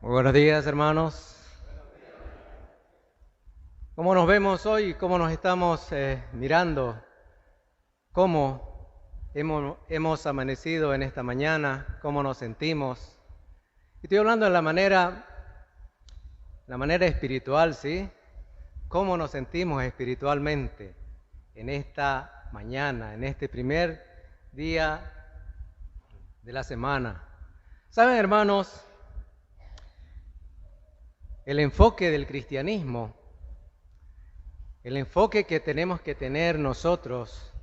Muy buenos días, hermanos. ¿Cómo nos vemos hoy? ¿Cómo nos estamos mirando? ¿Cómo hemos amanecido en esta mañana? ¿Cómo nos sentimos? Estoy hablando de la manera espiritual, ¿sí? ¿Cómo nos sentimos espiritualmente en esta mañana, en este primer día de la semana? ¿Saben, hermanos? El enfoque del cristianismo, el enfoque que tenemos que tener nosotros,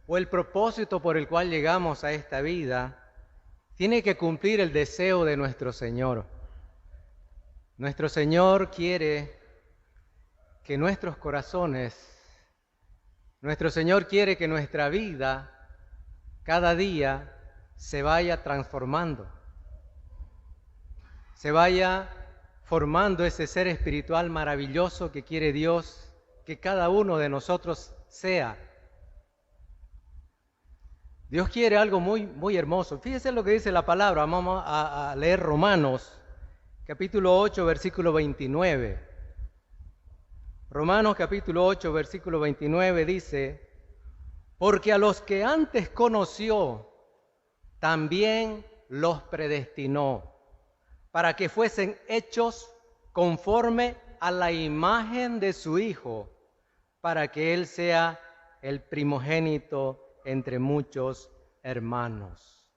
o el propósito por el cual llegamos a esta vida, tiene que cumplir el deseo de nuestro Señor. Nuestro Señor quiere que nuestros corazones, nuestro Señor quiere que nuestra vida cada día se vaya transformando, se vaya formando ese ser espiritual maravilloso que quiere Dios que cada uno de nosotros sea. Dios quiere algo muy hermoso. Fíjense lo que dice la palabra. Vamos a leer Romanos, capítulo 8, versículo 29. Romanos, capítulo 8, versículo 29 dice: porque a los que antes conoció, también los predestinó, para que fuesen hechos conforme a la imagen de su Hijo, para que Él sea el primogénito entre muchos hermanos.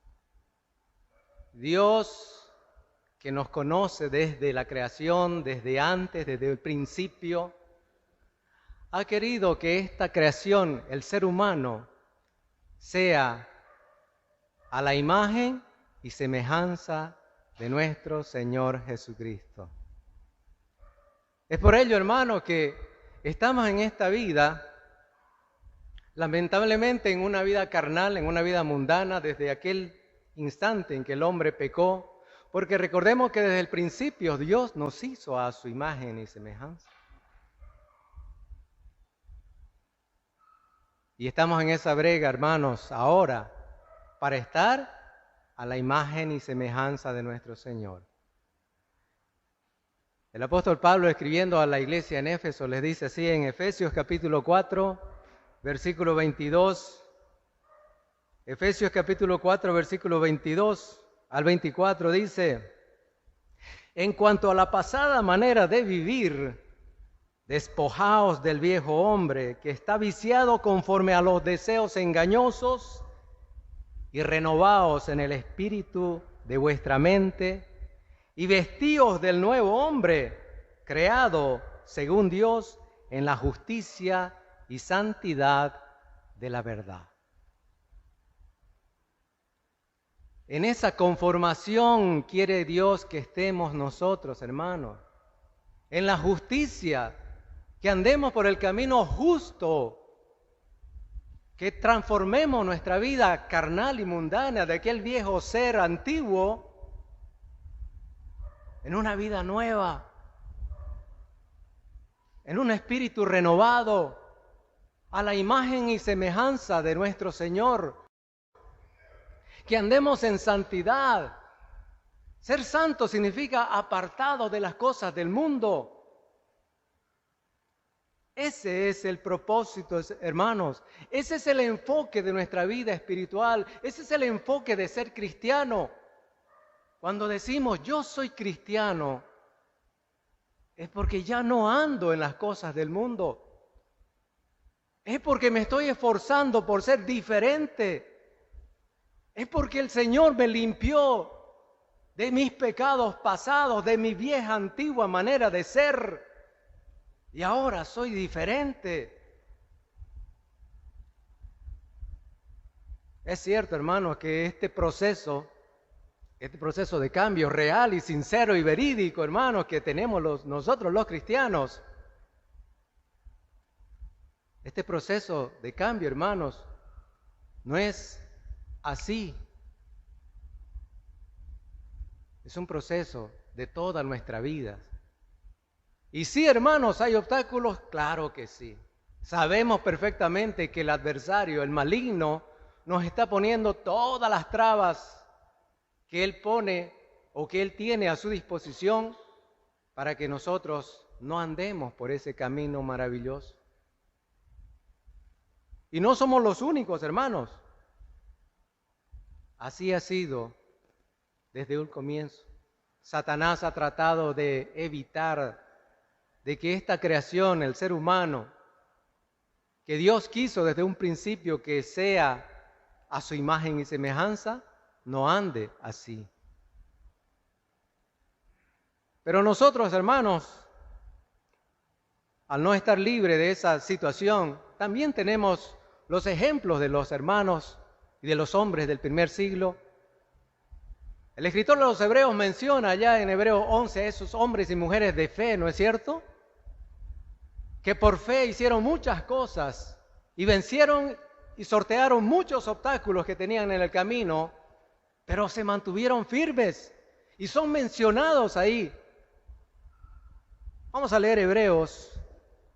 Dios, que nos conoce desde la creación, desde antes, desde el principio, ha querido que esta creación, el ser humano, sea a la imagen y semejanza de nuestro Señor Jesucristo. Es por ello, hermano, que estamos en esta vida, lamentablemente en una vida carnal, en una vida mundana, desde aquel instante en que el hombre pecó, porque recordemos que desde el principio Dios nos hizo a su imagen y semejanza. Y estamos en esa brega, hermanos, ahora, para estar a la imagen y semejanza de nuestro Señor. El apóstol Pablo, escribiendo a la iglesia en Éfeso, les dice así en Efesios capítulo 4, versículo 22. Efesios capítulo 4, versículo 22 al 24 dice: en cuanto a la pasada manera de vivir, despojaos del viejo hombre que está viciado conforme a los deseos engañosos y renovaos en el espíritu de vuestra mente y vestíos del nuevo hombre, creado según Dios en la justicia y santidad de la verdad. En esa conformación quiere Dios que estemos nosotros, hermanos, en la justicia, que andemos por el camino justo, que transformemos nuestra vida carnal y mundana de aquel viejo ser antiguo en una vida nueva, en un espíritu renovado, a la imagen y semejanza de nuestro Señor. Que andemos en santidad. Ser santo significa apartado de las cosas del mundo. Ese es el propósito, hermanos. Ese es el enfoque de nuestra vida espiritual. Ese es el enfoque de ser cristiano. Cuando decimos yo soy cristiano, es porque ya no ando en las cosas del mundo. Es porque me estoy esforzando por ser diferente. Es porque el Señor me limpió de mis pecados pasados, de mi vieja antigua manera de ser. Y ahora soy diferente. Es cierto, hermanos, que este proceso de cambio real y sincero y verídico, hermanos, que tenemos nosotros los cristianos, este proceso de cambio, hermanos, no es así. Es un proceso de toda nuestra vida. Y sí, hermanos, ¿hay obstáculos? Claro que sí. Sabemos perfectamente que el adversario, el maligno, nos está poniendo todas las trabas que él pone o que Él tiene a su disposición para que nosotros no andemos por ese camino maravilloso. Y no somos los únicos, hermanos. Así ha sido desde un comienzo. Satanás ha tratado de evitar de que esta creación, el ser humano, que Dios quiso desde un principio que sea a su imagen y semejanza, no ande así. Pero nosotros, hermanos, al no estar libre de esa situación, también tenemos los ejemplos de los hermanos y de los hombres del primer siglo. El escritor de los Hebreos menciona allá en Hebreos 11 a esos hombres y mujeres de fe, ¿no es cierto? Que por fe hicieron muchas cosas y vencieron y sortearon muchos obstáculos que tenían en el camino, pero se mantuvieron firmes y son mencionados ahí. Vamos a leer Hebreos,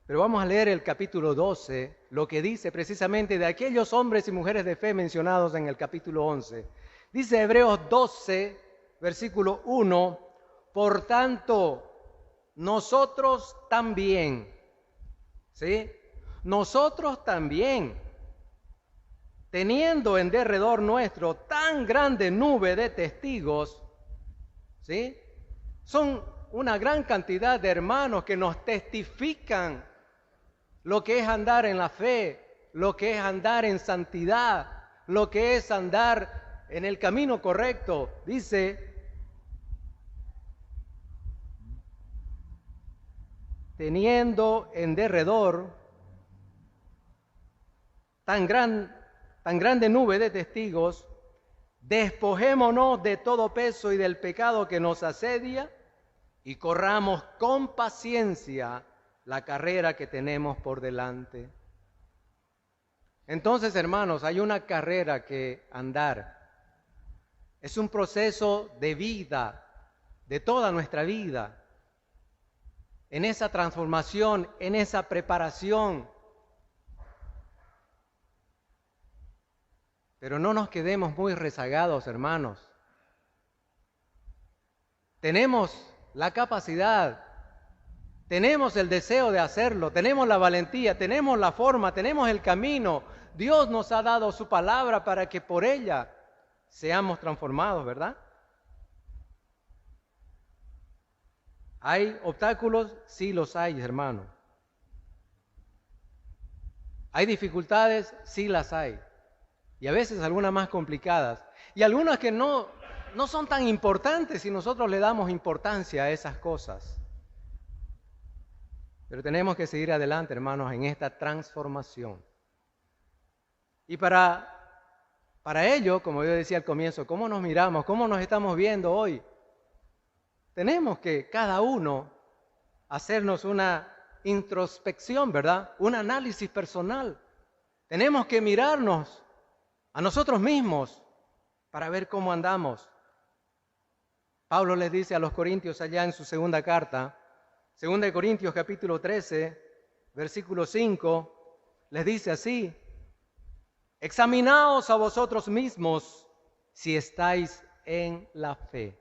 pero vamos a leer el capítulo 12, lo que dice precisamente de aquellos hombres y mujeres de fe mencionados en el capítulo 11. Dice Hebreos 12, versículo 1, por tanto, nosotros también, ¿sí? Nosotros también, teniendo en derredor nuestro tan grande nube de testigos, ¿sí? Son una gran cantidad de hermanos que nos testifican lo que es andar en la fe, lo que es andar en santidad, lo que es andar en el camino correcto. Dice, teniendo en derredor tan grande nube de testigos, despojémonos de todo peso y del pecado que nos asedia y corramos con paciencia la carrera que tenemos por delante. Entonces, hermanos, hay una carrera que andar. Es un proceso de vida, de toda nuestra vida. En esa transformación, en esa preparación. Pero no nos quedemos muy rezagados, hermanos. Tenemos la capacidad, tenemos el deseo de hacerlo, tenemos la valentía, tenemos la forma, tenemos el camino. Dios nos ha dado su palabra para que por ella seamos transformados, ¿verdad? ¿Hay obstáculos? Sí los hay, hermano. ¿Hay dificultades? Sí las hay. Y a veces algunas más complicadas. Y algunas que no son tan importantes si nosotros le damos importancia a esas cosas. Pero tenemos que seguir adelante, hermanos, en esta transformación. Y para ello, como yo decía al comienzo, ¿cómo nos miramos? ¿Cómo nos estamos viendo hoy? Tenemos que cada uno hacernos una introspección, ¿verdad? Un análisis personal. Tenemos que mirarnos a nosotros mismos para ver cómo andamos. Pablo les dice a los corintios allá en su segunda carta, 2 Corintios capítulo 13, versículo 5, les dice así, examinaos a vosotros mismos si estáis en la fe.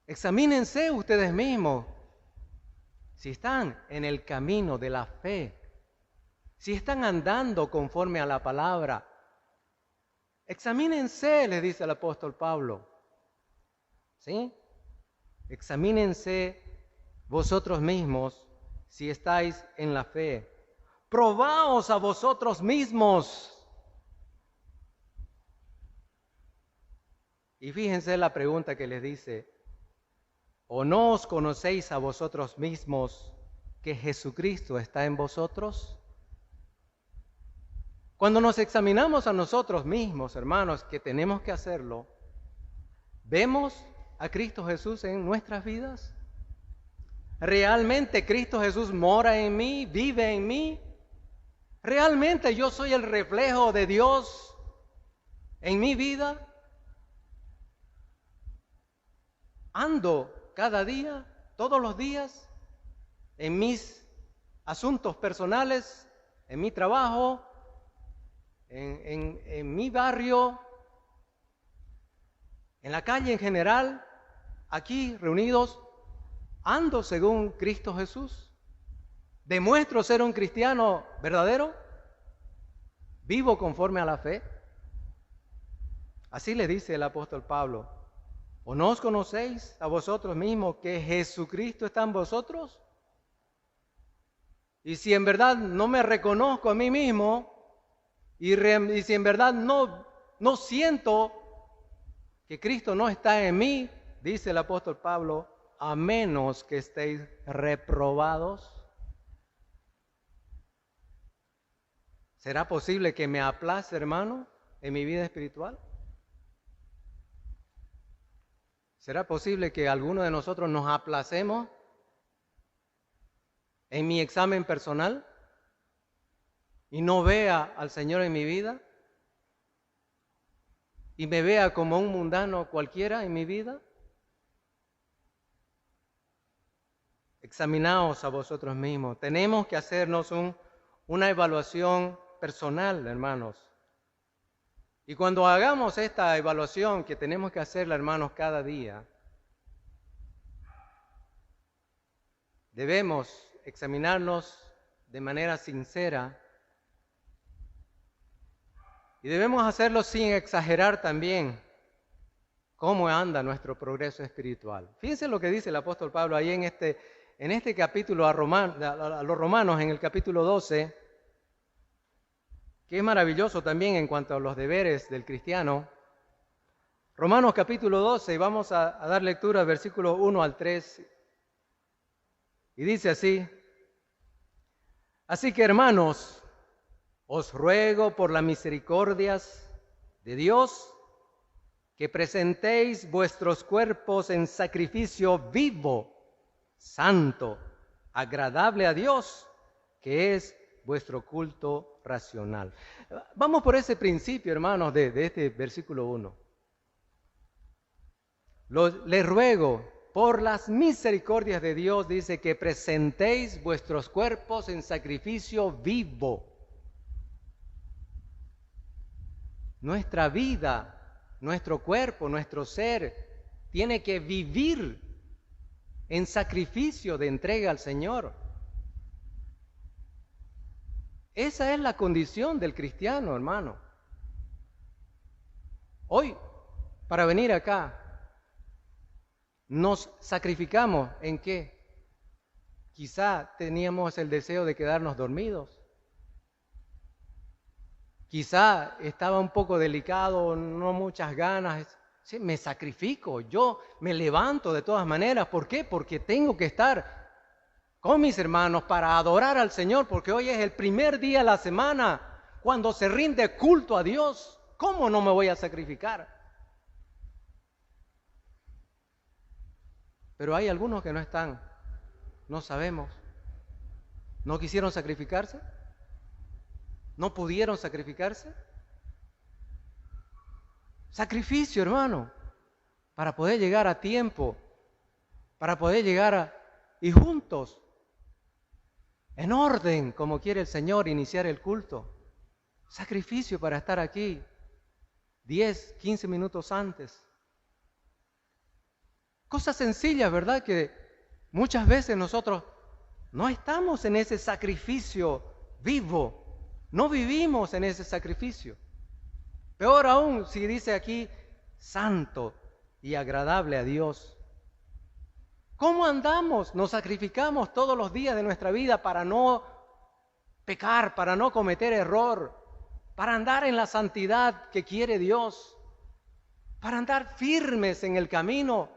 Examínense ustedes mismos si están en el camino de la fe, si están andando conforme a la palabra. Examínense, les dice el apóstol Pablo. ¿Sí? Examínense vosotros mismos si estáis en la fe. Probaos a vosotros mismos. Y fíjense la pregunta que les dice, ¿o no os conocéis a vosotros mismos que Jesucristo está en vosotros? Cuando nos examinamos a nosotros mismos, hermanos, que tenemos que hacerlo, ¿vemos a Cristo Jesús en nuestras vidas? ¿Realmente Cristo Jesús mora en mí, vive en mí? ¿Realmente yo soy el reflejo de Dios en mi vida? ¿Ando cada día, todos los días, en mis asuntos personales, en mi trabajo, en mi barrio, en la calle en general, aquí reunidos, ando según Cristo Jesús. ¿Demuestro ser un cristiano verdadero? ¿Vivo conforme a la fe? Así le dice el apóstol Pablo. ¿O no os conocéis a vosotros mismos que Jesucristo está en vosotros? Y si en verdad no me reconozco a mí mismo, y si en verdad no siento que Cristo no está en mí, dice el apóstol Pablo, a menos que estéis reprobados. ¿Será posible que me aplace, hermano, en mi vida espiritual? ¿Será posible que alguno de nosotros nos aplacemos en mi examen personal y no vea al Señor en mi vida y me vea como un mundano cualquiera en mi vida? Examinaos a vosotros mismos. Tenemos que hacernos una evaluación personal, hermanos. Y cuando hagamos esta evaluación, que tenemos que hacerla, hermanos, cada día, debemos examinarnos de manera sincera y debemos hacerlo sin exagerar también cómo anda nuestro progreso espiritual. Fíjense lo que dice el apóstol Pablo ahí en este capítulo a los Romanos, en el capítulo 12, que es maravilloso también en cuanto a los deberes del cristiano. Romanos capítulo 12, y vamos a dar lectura al versículo 1 al 3, y dice así: así que, hermanos, os ruego por las misericordias de Dios que presentéis vuestros cuerpos en sacrificio vivo, santo, agradable a Dios, que es vuestro culto racional. Vamos por ese principio, hermanos, de este versículo 1. Les ruego por las misericordias de Dios, dice, que presentéis vuestros cuerpos en sacrificio vivo. Nuestra vida, nuestro cuerpo, nuestro ser, tiene que vivir en sacrificio de entrega al Señor. Esa es la condición del cristiano, hermano. Hoy, para venir acá, nos sacrificamos ¿en qué? Quizá teníamos el deseo de quedarnos dormidos. Quizá estaba un poco delicado, no muchas ganas. Sí, me sacrifico, yo me levanto de todas maneras. ¿Por qué? Porque tengo que estar con mis hermanos para adorar al Señor, porque hoy es el primer día de la semana cuando se rinde culto a Dios. ¿Cómo no me voy a sacrificar? Pero hay algunos que no están, no sabemos, no quisieron sacrificarse, no pudieron sacrificarse. Sacrificio, hermano, para poder llegar a tiempo, para poder llegar y juntos, en orden, como quiere el Señor, iniciar el culto. Sacrificio para estar aquí 10, 15 minutos antes. Cosas sencillas, ¿verdad? Que muchas veces nosotros no estamos en ese sacrificio vivo, no vivimos en ese sacrificio. Peor aún, si dice aquí, santo y agradable a Dios. ¿Cómo andamos? Nos sacrificamos todos los días de nuestra vida para no pecar, para no cometer error, para andar en la santidad que quiere Dios, para andar firmes en el camino.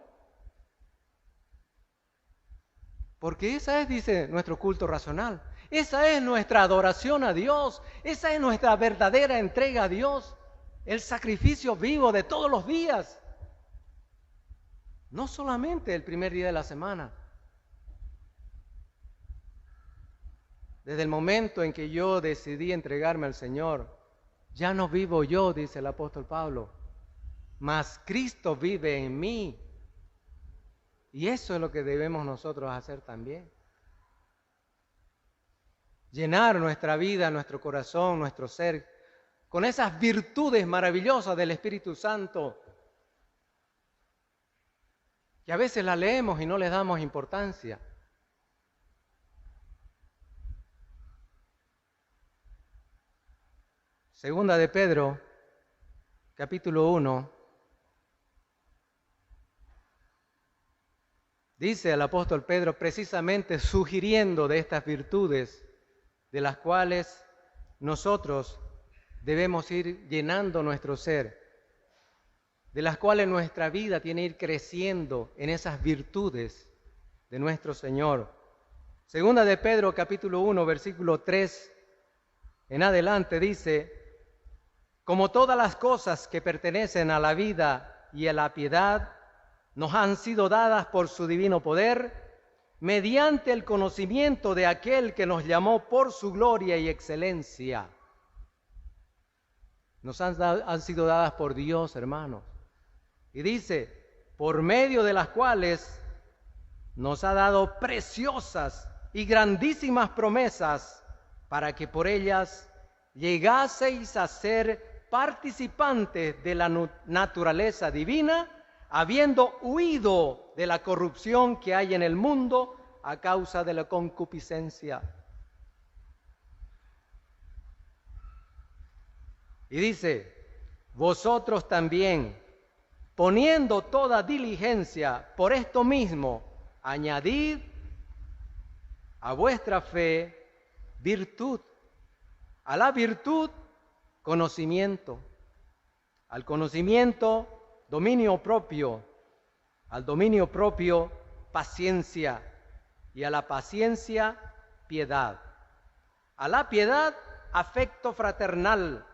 Porque esa es, dice, nuestro culto racional. Esa es nuestra adoración a Dios. Esa es nuestra verdadera entrega a Dios. El sacrificio vivo de todos los días. No solamente el primer día de la semana. Desde el momento en que yo decidí entregarme al Señor, ya no vivo yo, dice el apóstol Pablo, mas Cristo vive en mí. Y eso es lo que debemos nosotros hacer también. Llenar nuestra vida, nuestro corazón, nuestro ser, con esas virtudes maravillosas del Espíritu Santo. que a veces la leemos y no le damos importancia. Segunda de Pedro, capítulo 1, dice el apóstol Pedro precisamente sugiriendo de estas virtudes de las cuales nosotros debemos ir llenando nuestro ser, de las cuales nuestra vida tiene que ir creciendo en esas virtudes de nuestro Señor. Segunda de Pedro, capítulo 1, versículo 3 en adelante dice: como todas las cosas que pertenecen a la vida y a la piedad nos han sido dadas por su divino poder, mediante el conocimiento de aquel que nos llamó por su gloria y excelencia. Nos han sido dadas por Dios, hermanos. Y dice, por medio de las cuales nos ha dado preciosas y grandísimas promesas, para que por ellas llegaseis a ser participantes de la naturaleza divina, habiendo huido de la corrupción que hay en el mundo a causa de la concupiscencia. Y dice, vosotros también, poniendo toda diligencia por esto mismo, añadid a vuestra fe virtud, a la virtud conocimiento, al conocimiento dominio propio, al dominio propio paciencia, y a la paciencia piedad, a la piedad afecto fraternal,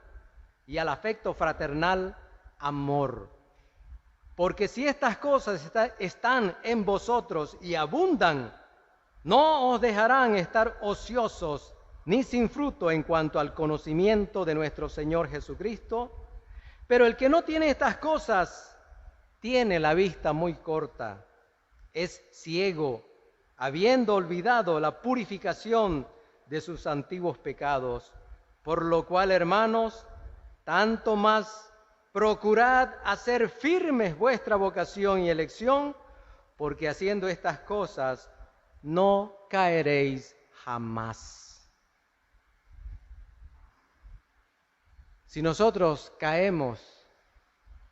y al afecto fraternal amor. Porque si estas cosas están en vosotros y abundan, no os dejarán estar ociosos ni sin fruto en cuanto al conocimiento de nuestro Señor Jesucristo. Pero el que no tiene estas cosas tiene la vista muy corta, es ciego, habiendo olvidado la purificación de sus antiguos pecados. Por lo cual, hermanos, tanto más procurad hacer firmes vuestra vocación y elección, porque haciendo estas cosas no caeréis jamás. Si nosotros caemos,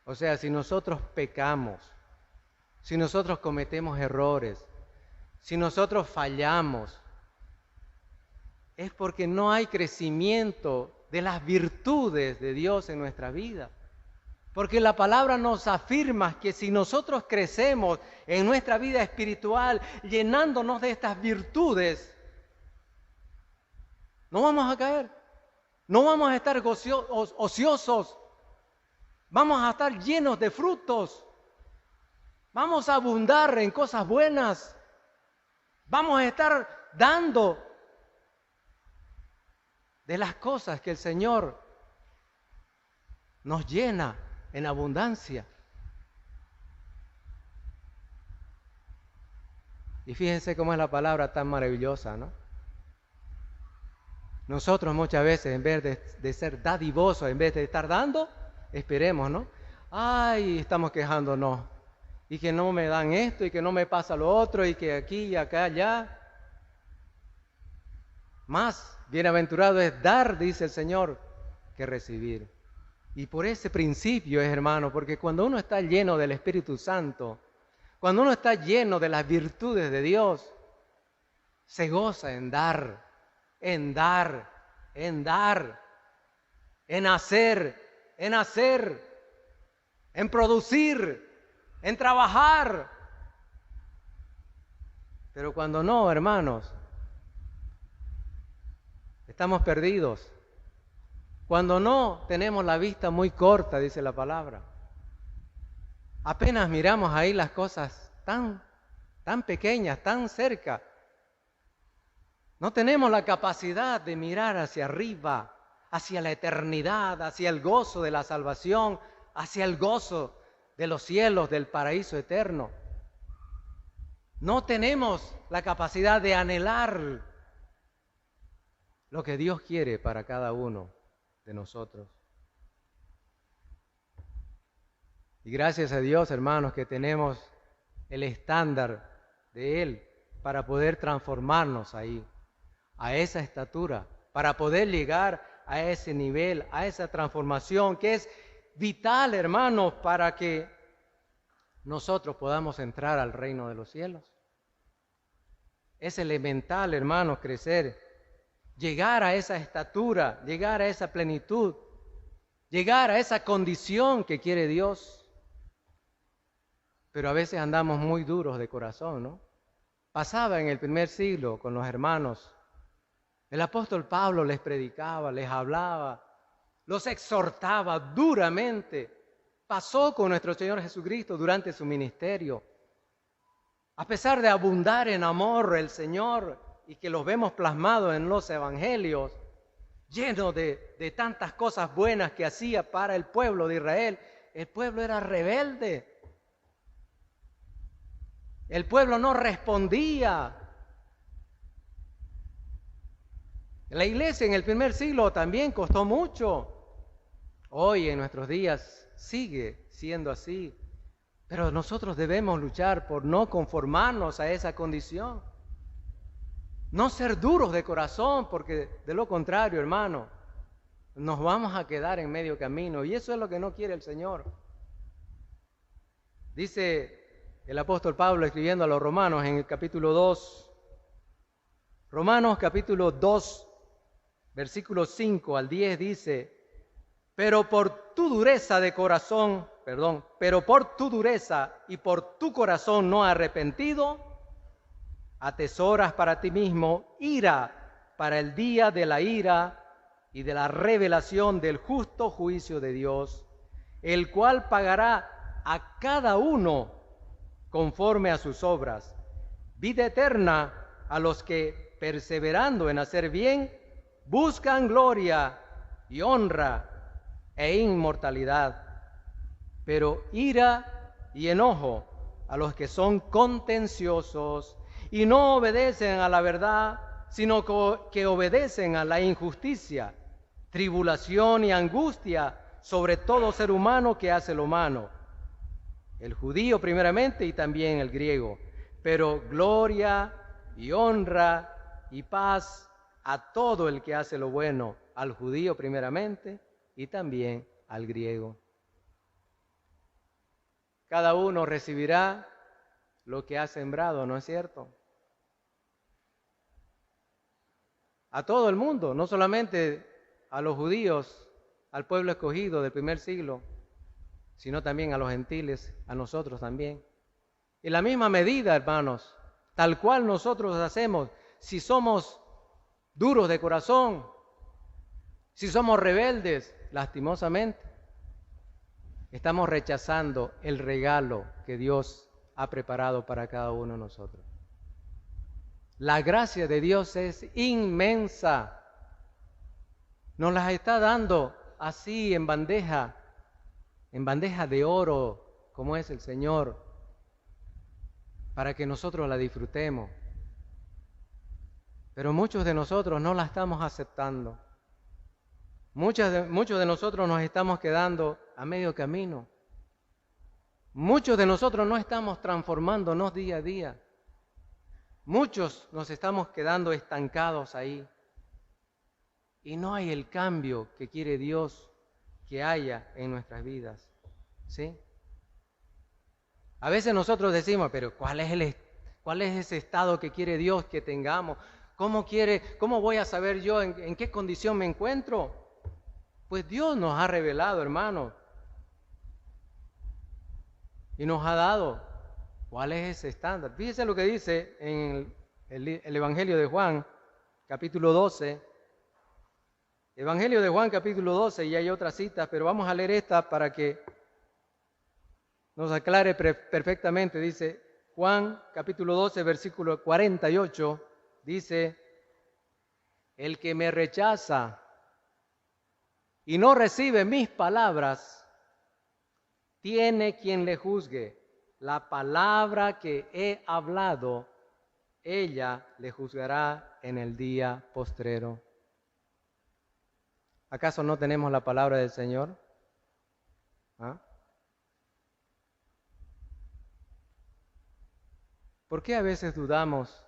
o sea, si nosotros pecamos, si nosotros cometemos errores, si nosotros fallamos, es porque no hay crecimiento de las virtudes de Dios en nuestra vida. Porque la palabra nos afirma que si nosotros crecemos en nuestra vida espiritual, llenándonos de estas virtudes, no vamos a caer, no vamos a estar ociosos, vamos a estar llenos de frutos, vamos a abundar en cosas buenas, vamos a estar dando de las cosas que el Señor nos llena en abundancia. Y fíjense cómo es la palabra tan maravillosa, ¿no? Nosotros muchas veces, en vez de ser dadivosos, en vez de estar dando, esperemos, ¿no? Ay, estamos quejándonos. Y que no me dan esto, y que no me pasa lo otro, y que aquí y acá, allá. Más bienaventurado es dar, dice el Señor, que recibir. Y por ese principio es, hermano, porque cuando uno está lleno del Espíritu Santo, cuando uno está lleno de las virtudes de Dios, se goza en dar, en dar, en dar, en hacer, en producir, en trabajar. Pero cuando no, hermanos, estamos perdidos. Cuando no, tenemos la vista muy corta, dice la palabra. Apenas miramos ahí las cosas tan pequeñas, tan cerca. No tenemos la capacidad de mirar hacia arriba, hacia la eternidad, hacia el gozo de la salvación, hacia el gozo de los cielos, del paraíso eterno. No tenemos la capacidad de anhelar lo que Dios quiere para cada uno de nosotros. Y gracias a Dios, hermanos, que tenemos el estándar de Él para poder transformarnos ahí, a esa estatura, para poder llegar a ese nivel, a esa transformación que es vital, hermanos, para que nosotros podamos entrar al reino de los cielos. Es elemental, hermanos, crecer, llegar a esa estatura, llegar a esa plenitud, llegar a esa condición que quiere Dios. Pero a veces andamos muy duros de corazón, ¿no? Pasaba en el primer siglo con los hermanos. El apóstol Pablo les predicaba, les hablaba, los exhortaba duramente. Pasó con nuestro Señor Jesucristo durante su ministerio. A pesar de abundar en amor el Señor y que los vemos plasmados en los evangelios, llenos de tantas cosas buenas que hacía para el pueblo de Israel, el pueblo era rebelde. El pueblo no respondía. La iglesia en el primer siglo también costó mucho. Hoy en nuestros días sigue siendo así. Pero nosotros debemos luchar por no conformarnos a esa condición. No ser duros de corazón, porque de lo contrario, hermano, nos vamos a quedar en medio camino. Y eso es lo que no quiere el Señor. Dice el apóstol Pablo escribiendo a los romanos en el capítulo 2. Romanos capítulo 2, versículos 5 al 10 dice: pero por tu dureza y por tu corazón no arrepentido, atesoras para ti mismo ira para el día de la ira y de la revelación del justo juicio de Dios, el cual pagará a cada uno conforme a sus obras. Vida eterna a los que, perseverando en hacer bien, buscan gloria y honra e inmortalidad, pero ira y enojo a los que son contenciosos y no obedecen a la verdad, sino que obedecen a la injusticia, tribulación y angustia sobre todo ser humano que hace lo malo, el judío primeramente y también el griego, pero gloria y honra y paz a todo el que hace lo bueno, al judío primeramente y también al griego. Cada uno recibirá lo que ha sembrado, ¿no es cierto? A todo el mundo, no solamente a los judíos, al pueblo escogido del primer siglo, sino también a los gentiles, a nosotros también. En la misma medida, hermanos, tal cual nosotros hacemos, si somos duros de corazón, si somos rebeldes, lastimosamente, estamos rechazando el regalo que Dios ha preparado para cada uno de nosotros. La gracia de Dios es inmensa. Nos las está dando así en bandeja de oro, como es el Señor, para que nosotros la disfrutemos. Pero muchos de nosotros no la estamos aceptando. Muchos de nosotros nos estamos quedando a medio camino. Muchos de nosotros no estamos transformándonos día a día. Muchos nos estamos quedando estancados ahí. Y no hay el cambio que quiere Dios que haya en nuestras vidas. ¿Sí? A veces nosotros decimos, pero ¿cuál es ese estado que quiere Dios que tengamos? ¿Cómo voy a saber yo en qué condición me encuentro? Pues Dios nos ha revelado, hermano, y nos ha dado cuál es ese estándar. Fíjese lo que dice en el Evangelio de Juan, capítulo 12. Evangelio de Juan, capítulo 12, y hay otras citas, pero vamos a leer esta para que nos aclare perfectamente. Dice Juan, capítulo 12, versículo 48, dice: el que me rechaza y no recibe mis palabras, tiene quien le juzgue. La palabra que he hablado, ella le juzgará en el día postrero. ¿Acaso no tenemos la palabra del Señor? ¿Ah? ¿Por qué a veces dudamos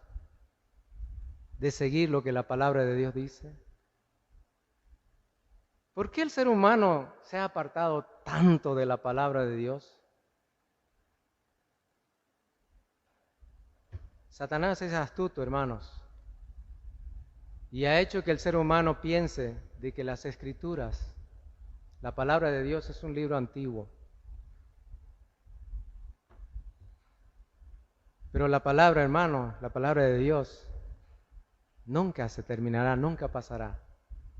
de seguir lo que la palabra de Dios dice? ¿Por qué el ser humano se ha apartado tanto de la palabra de Dios? Satanás es astuto, hermanos, y ha hecho que el ser humano piense de que las Escrituras, la palabra de Dios, es un libro antiguo. Pero la palabra, hermano, la palabra de Dios, nunca se terminará, nunca pasará.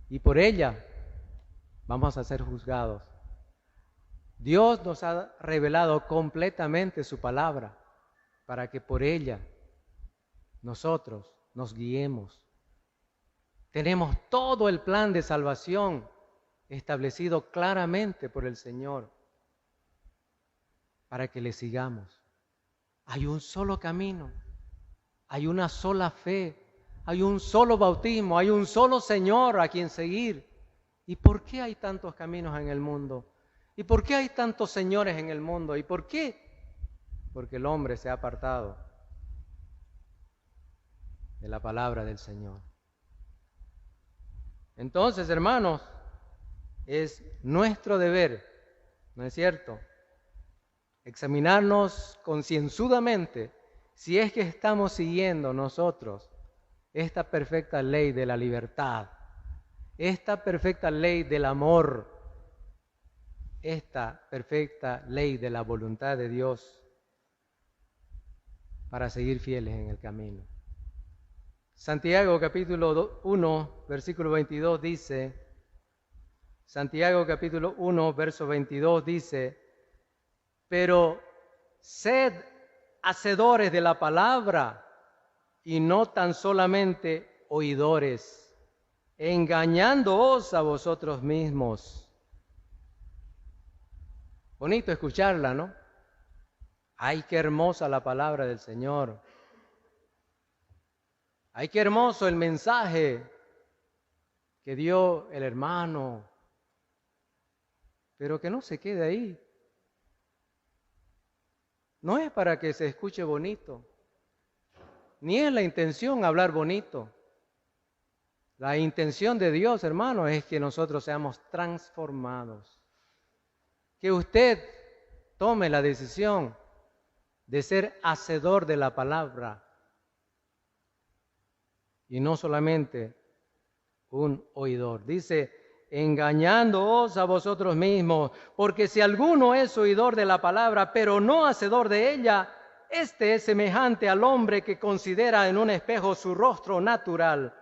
Y por ella vamos a ser juzgados. Dios nos ha revelado completamente su palabra para que por ella nosotros nos guiemos. Tenemos todo el plan de salvación establecido claramente por el Señor para que le sigamos. Hay un solo camino, hay una sola fe, hay un solo bautismo, hay un solo Señor a quien seguir. ¿Y por qué hay tantos caminos en el mundo? ¿Y por qué hay tantos señores en el mundo? ¿Y por qué? Porque el hombre se ha apartado de la palabra del Señor. Entonces, hermanos, es nuestro deber, ¿no es cierto?, examinarnos concienzudamente si es que estamos siguiendo nosotros esta perfecta ley de la libertad, esta perfecta ley del amor, esta perfecta ley de la voluntad de Dios para seguir fieles en el camino. Santiago capítulo 1, versículo 22 dice, Santiago capítulo 1, verso 22 dice, pero sed hacedores de la palabra y no tan solamente oidores, engañándoos a vosotros mismos. Bonito escucharla, ¿no? Ay, qué hermosa la palabra del Señor. Ay, qué hermoso el mensaje que dio el hermano. Pero que no se quede ahí. No es para que se escuche bonito, ni es la intención hablar bonito. La intención de Dios, hermano, es que nosotros seamos transformados. Que usted tome la decisión de ser hacedor de la palabra y no solamente un oidor. Dice, engañándoos a vosotros mismos, porque si alguno es oidor de la palabra, pero no hacedor de ella, este es semejante al hombre que considera en un espejo su rostro natural.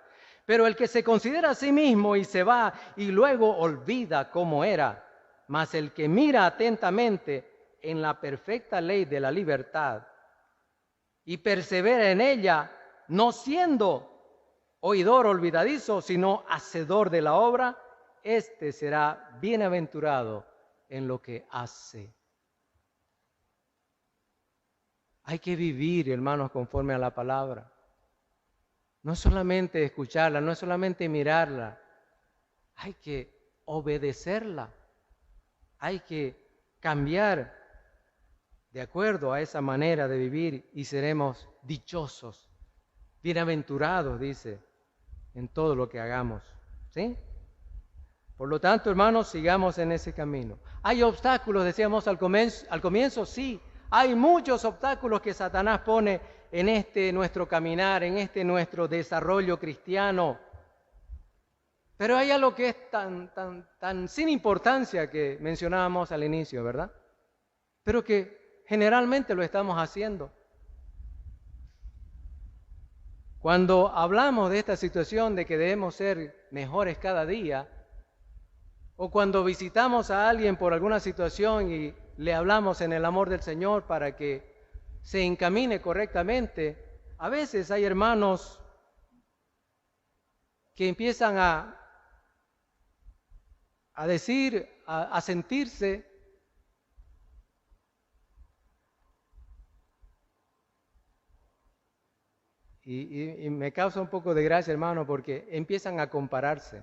Pero el que se considera a sí mismo y se va y luego olvida cómo era, mas el que mira atentamente en la perfecta ley de la libertad y persevera en ella, no siendo oidor olvidadizo, sino hacedor de la obra, este será bienaventurado en lo que hace. Hay que vivir, hermanos, conforme a la palabra. No es solamente escucharla, no es solamente mirarla. Hay que obedecerla. Hay que cambiar de acuerdo a esa manera de vivir y seremos dichosos, bienaventurados, dice, en todo lo que hagamos. ¿Sí? Por lo tanto, hermanos, sigamos en ese camino. ¿Hay obstáculos, decíamos al comienzo? Sí, hay muchos obstáculos que Satanás pone en este nuestro caminar, en este nuestro desarrollo cristiano. Pero hay algo que es tan sin importancia que mencionábamos al inicio, ¿verdad? Pero que generalmente lo estamos haciendo. Cuando hablamos de esta situación de que debemos ser mejores cada día, o cuando visitamos a alguien por alguna situación y le hablamos en el amor del Señor para que se encamine correctamente, a veces hay hermanos que empiezan a decir, a sentirse y me causa un poco de gracia, hermano, porque empiezan a compararse.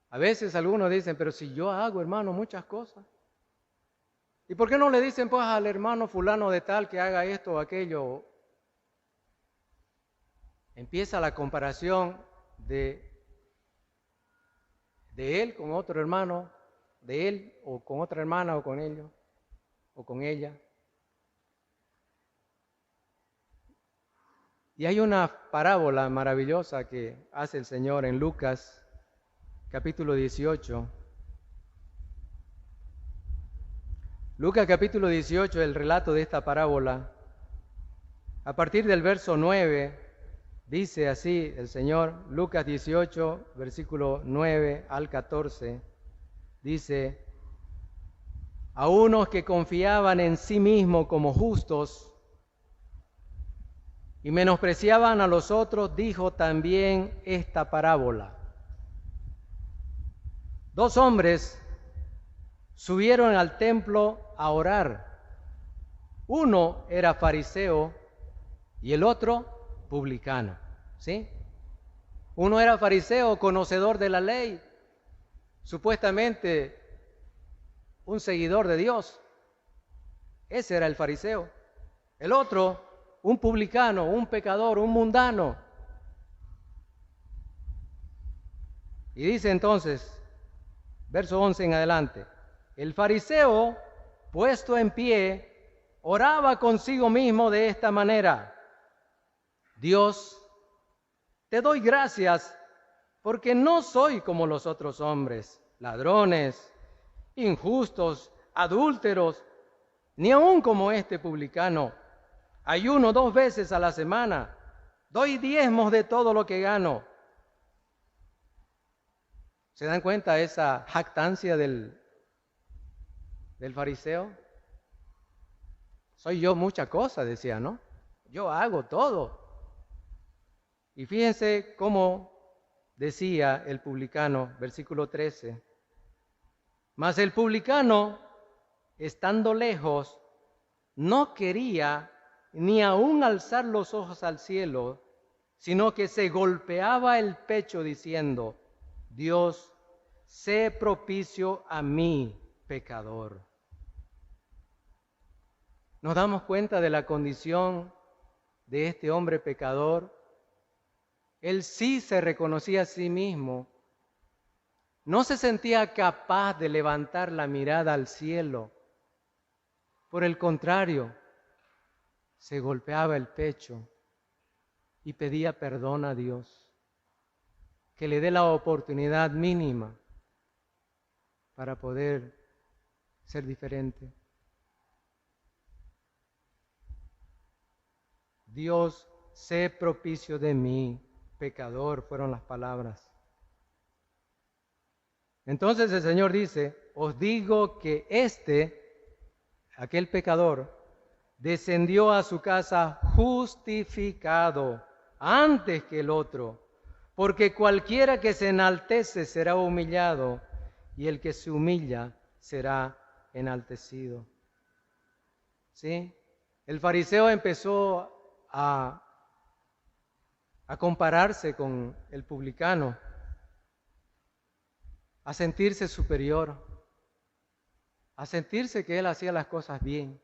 A veces algunos dicen, pero si yo hago, hermano, muchas cosas. ¿Y por qué no le dicen pues al hermano fulano de tal que haga esto o aquello? Empieza la comparación de él con otro hermano, de él o con otra hermana o con ellos o con ella. Y hay una parábola maravillosa que hace el Señor en Lucas, capítulo 18. Lucas capítulo 18, el relato de esta parábola, a partir del verso 9, dice así el Señor, Lucas 18, versículo 9 al 14, dice: a unos que confiaban en sí mismos como justos y menospreciaban a los otros, dijo también esta parábola. Dos hombres subieron al templo a orar. Uno era fariseo y el otro publicano, ¿sí? Uno era fariseo, conocedor de la ley, supuestamente un seguidor de Dios. Ese era el fariseo. El otro, un publicano, un pecador, un mundano. Y dice entonces, verso 11 en adelante, el fariseo, puesto en pie, oraba consigo mismo de esta manera: Dios, te doy gracias porque no soy como los otros hombres, ladrones, injustos, adúlteros, ni aun como este publicano. Ayuno 2 veces a la semana, doy diezmos de todo lo que gano. ¿Se dan cuenta de esa jactancia del fariseo? Soy yo muchas cosas, decía, ¿no? Yo hago todo. Y fíjense cómo decía el publicano, versículo 13. Mas el publicano, estando lejos, no quería ni aún alzar los ojos al cielo, sino que se golpeaba el pecho diciendo: Dios, sé propicio a mí, pecador. ¿Nos damos cuenta de la condición de este hombre pecador? Él sí se reconocía a sí mismo. No se sentía capaz de levantar la mirada al cielo. Por el contrario, se golpeaba el pecho y pedía perdón a Dios, que le dé la oportunidad mínima para poder ser diferente. Dios, sé propicio de mí, pecador, fueron las palabras. Entonces el Señor dice: os digo que aquel pecador, descendió a su casa justificado antes que el otro, porque cualquiera que se enaltece será humillado, y el que se humilla será enaltecido. ¿Sí? El fariseo empezó a compararse con el publicano, a sentirse superior, a sentirse que él hacía las cosas bien.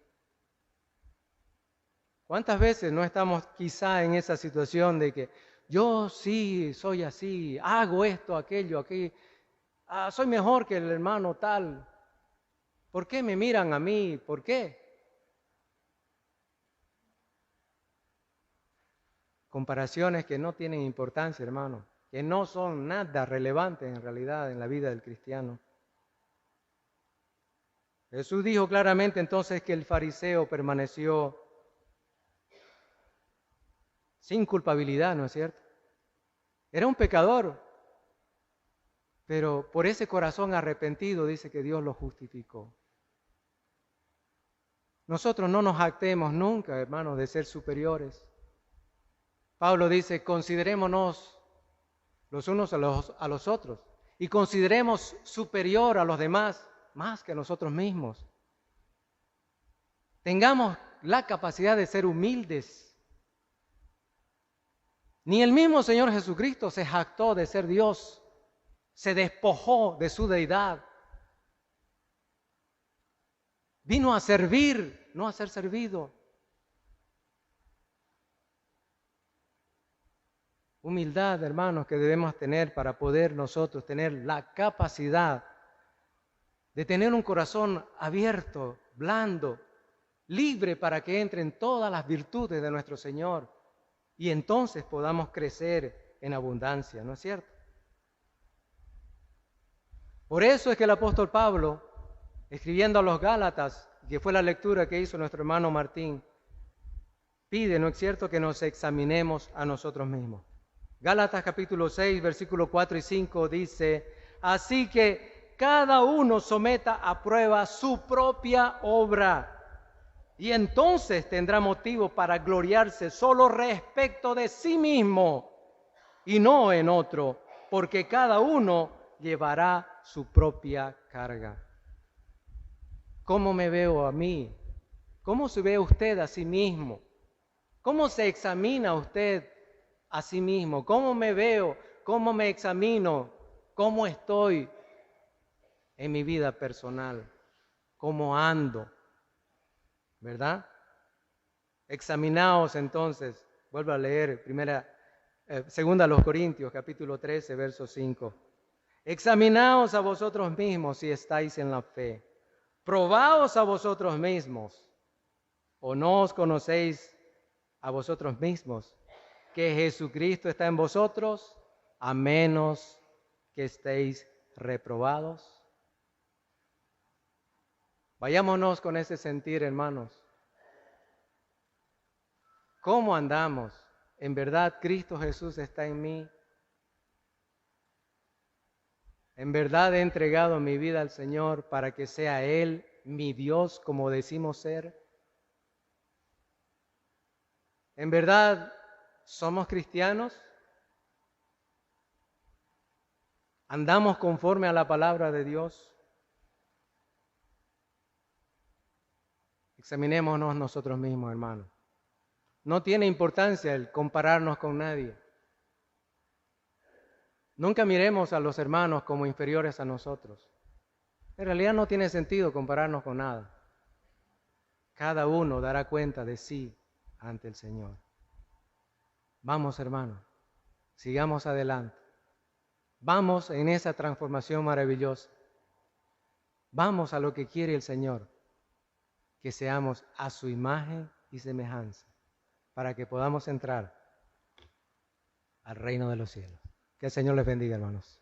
¿Cuántas veces no estamos quizá en esa situación de que yo sí soy así, hago esto, aquello, aquí, soy mejor que el hermano tal? ¿Por qué me miran a mí? ¿Por qué? Comparaciones que no tienen importancia, hermano, que no son nada relevantes en realidad en la vida del cristiano. Jesús dijo claramente entonces que el fariseo permaneció sin culpabilidad, ¿no es cierto? Era un pecador, pero por ese corazón arrepentido dice que Dios lo justificó. Nosotros no nos jactemos nunca, hermanos, de ser superiores. Pablo dice: considerémonos los unos a los otros y consideremos superior a los demás más que a nosotros mismos. Tengamos la capacidad de ser humildes. Ni el mismo Señor Jesucristo se jactó de ser Dios, se despojó de su deidad. Vino a servir, no a ser servido. Humildad, hermanos, que debemos tener para poder nosotros tener la capacidad de tener un corazón abierto, blando, libre para que entren todas las virtudes de nuestro Señor y entonces podamos crecer en abundancia, ¿no es cierto? Por eso es que el apóstol Pablo, escribiendo a los Gálatas, que fue la lectura que hizo nuestro hermano Martín, pide, ¿no es cierto?, que nos examinemos a nosotros mismos. Gálatas capítulo 6, versículo 4 y 5 dice, así que cada uno someta a prueba su propia obra y entonces tendrá motivo para gloriarse solo respecto de sí mismo y no en otro, porque cada uno llevará su propia carga. ¿Cómo me veo a mí? ¿Cómo se ve usted a sí mismo? ¿Cómo se examina usted a sí mismo? ¿Cómo me veo? ¿Cómo me examino? ¿Cómo estoy en mi vida personal? ¿Cómo ando? ¿Verdad? Examinaos entonces, vuelvo a leer, segunda a los Corintios, capítulo 13, verso 5. Examinaos a vosotros mismos si estáis en la fe. Probaos a vosotros mismos, o no os conocéis a vosotros mismos, que Jesucristo está en vosotros, a menos que estéis reprobados. Vayámonos con ese sentir, hermanos. ¿Cómo andamos? ¿En verdad Cristo Jesús está en mí? ¿En verdad he entregado mi vida al Señor para que sea Él mi Dios, como decimos ser? ¿En verdad somos cristianos? ¿Andamos conforme a la palabra de Dios? Examinémonos nosotros mismos, hermanos. No tiene importancia el compararnos con nadie. Nunca miremos a los hermanos como inferiores a nosotros. En realidad no tiene sentido compararnos con nada. Cada uno dará cuenta de sí ante el Señor. Vamos, hermanos, sigamos adelante. Vamos en esa transformación maravillosa. Vamos a lo que quiere el Señor, que seamos a su imagen y semejanza, para que podamos entrar al reino de los cielos. Que el Señor les bendiga, hermanos.